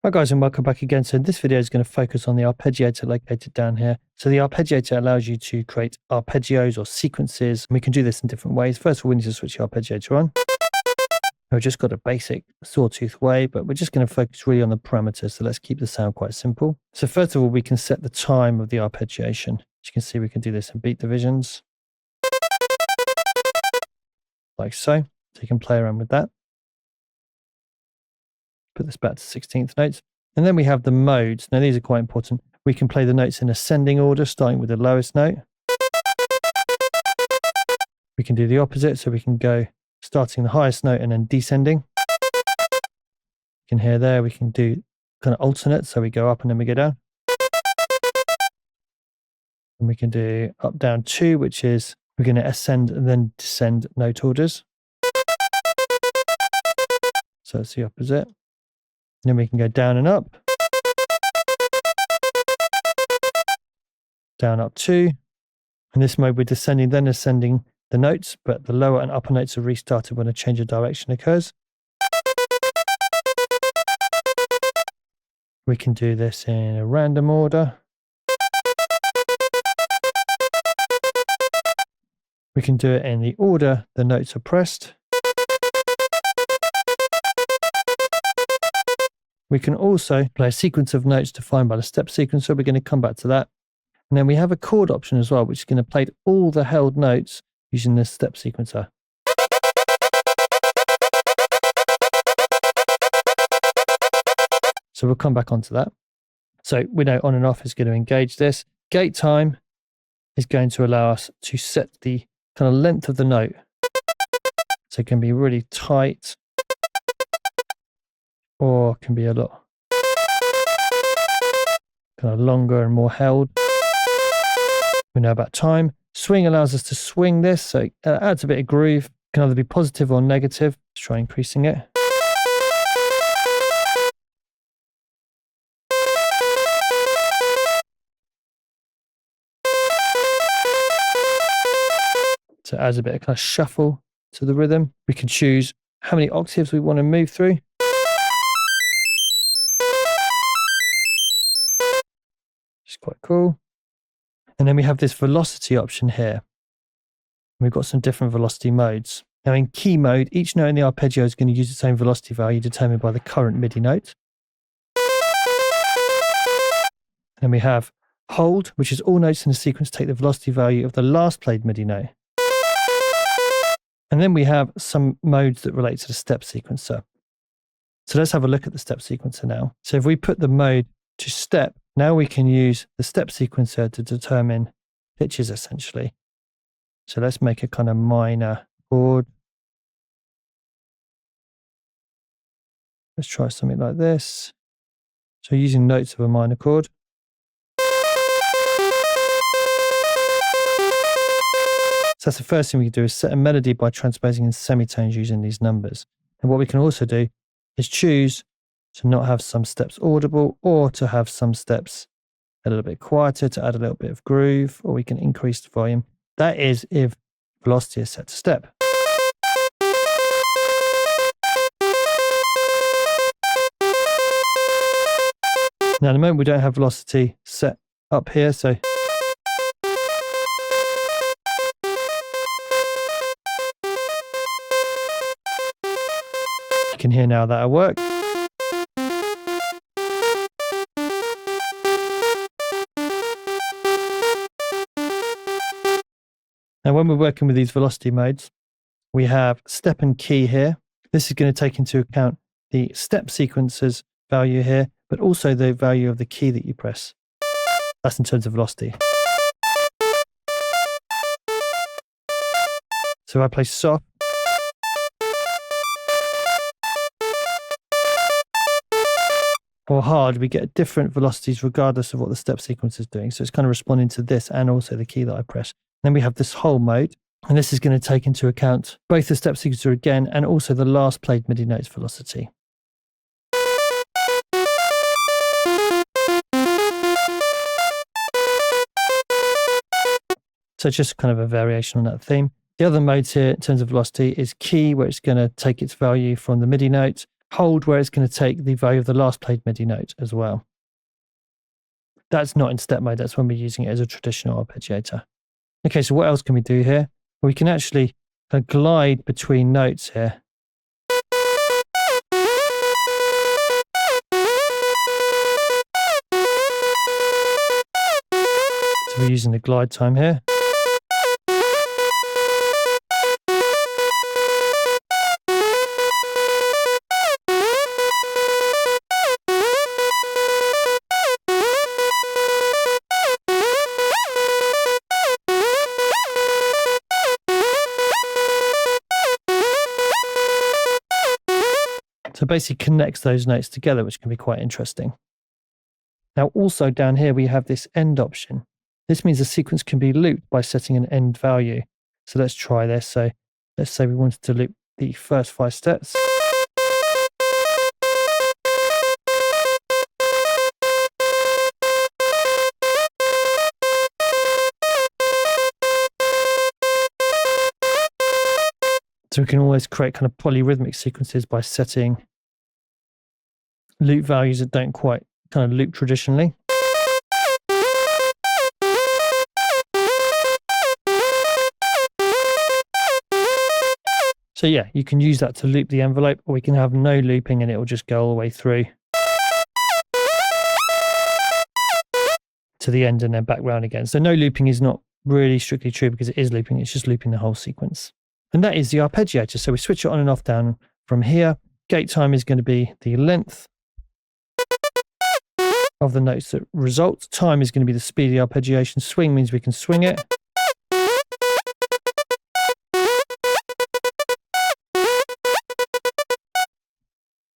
Hi guys, and welcome back again. So this video is going to focus on the arpeggiator located down here. So the arpeggiator allows you to create arpeggios or sequences. And we can do this in different ways. First of all, we need to switch the arpeggiator on. We've just got a basic sawtooth way, but we're just going to focus really on the parameters. So let's keep the sound quite simple. So first of all, we can set the time of the arpeggiation. As you can see, we can do this in beat divisions. Like so. So you can play around with that. Put this back to 16th notes. And then we have the modes. Now these are quite important. We can play the notes in ascending order, starting with the lowest note. We can do the opposite, so we can go starting the highest note and then descending. You can hear there, we can do kind of alternate, so we go up and then we go down. And we can do up, down, 2, which is we're going to ascend and then descend note orders. So it's the opposite. Then we can go down and up. Down, up, 2. In this mode, we're descending, then ascending the notes, but the lower and upper notes are restarted when a change of direction occurs. We can do this in a random order. We can do it in the order the notes are pressed. We can also play a sequence of notes defined by the step sequencer. We're going to come back to that. And then we have a chord option as well, which is going to play all the held notes using this step sequencer. So we'll come back onto that. So we know on and off is going to engage this. Gate time is going to allow us to set the kind of length of the note. So it can be really tight, or can be a lot kind of longer and more held. We know about time. Swing allows us to swing this, so it adds a bit of groove. It can either be positive or negative. Let's try increasing it. So it adds a bit of kind of shuffle to the rhythm. We can choose how many octaves we want to move through. Quite cool. And then we have this velocity option here. We've got some different velocity modes. Now in key mode, each note in the arpeggio is going to use its own velocity value determined by the current MIDI note. And we have hold, which is all notes in the sequence take the velocity value of the last played MIDI note. And then we have some modes that relate to the step sequencer. So let's have a look at the step sequencer now. So if we put the mode to step, now we can use the step sequencer to determine pitches essentially. So let's make a kind of minor chord. Let's try something like this. So using notes of a minor chord. So that's the first thing we can do, is set a melody by transposing in semitones using these numbers. And what we can also do is choose to not have some steps audible, or to have some steps a little bit quieter to add a little bit of groove, or we can increase the volume. That is if velocity is set to step. Now at the moment we don't have velocity set up here, so you can hear now that'll work. Now, when we're working with these velocity modes, we have step and key here. This is going to take into account the step sequencer's value here, but also the value of the key that you press. That's in terms of velocity. So if I play soft, or hard, we get different velocities regardless of what the step sequencer is doing. So it's kind of responding to this and also the key that I press. Then we have this whole mode, and this is going to take into account both the step sequencer again and also the last played MIDI note's velocity. So just kind of a variation on that theme. The other modes here in terms of velocity is key, where it's going to take its value from the MIDI note. hold where it's going to take the value of the last played MIDI note as well. That's not in step mode. That's when we're using it as a traditional arpeggiator. Okay, so what else can we do here? We can actually glide between notes here. So we're using the glide time here. So basically connects those notes together, which can be quite interesting. Now also down here we have this end option. This means the sequence can be looped by setting an end value. So let's try this. So let's say we wanted to loop the first 5 steps. So we can always create kind of polyrhythmic sequences by setting loop values that don't quite kind of loop traditionally. So yeah, you can use that to loop the envelope, or we can have no looping and it will just go all the way through to the end and then back round again. So no looping is not really strictly true because it is looping, it's just looping the whole sequence. And that is the arpeggiator. So we switch it on and off down from here. Gate time is going to be the length of the notes that result. Time is going to be the speed of the arpeggiation. Swing means we can swing it.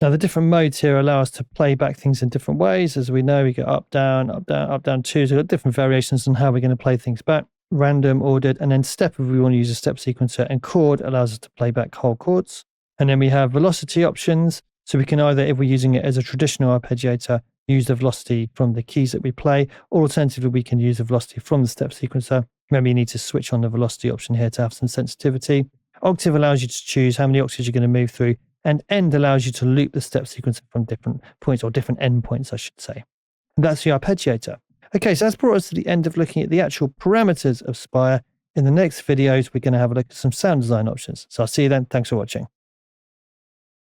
Now the different modes here allow us to play back things in different ways. As we know, we go up, down, up, down, up, down, 2. So we've got different variations on how we're going to play things back. Random, ordered, and then step if we want to use a step sequencer, and chord allows us to play back whole chords. And then we have velocity options. So we can either, if we're using it as a traditional arpeggiator, use the velocity from the keys that we play, or alternatively, we can use the velocity from the step sequencer. Remember, you need to switch on the velocity option here to have some sensitivity. Octave allows you to choose how many octaves you're going to move through, and end allows you to loop the step sequencer from different points, or different end points, I should say. And that's the arpeggiator. Okay, so that's brought us to the end of looking at the actual parameters of Spire. In the next videos, we're going to have a look at some sound design options. So I'll see you then. Thanks for watching.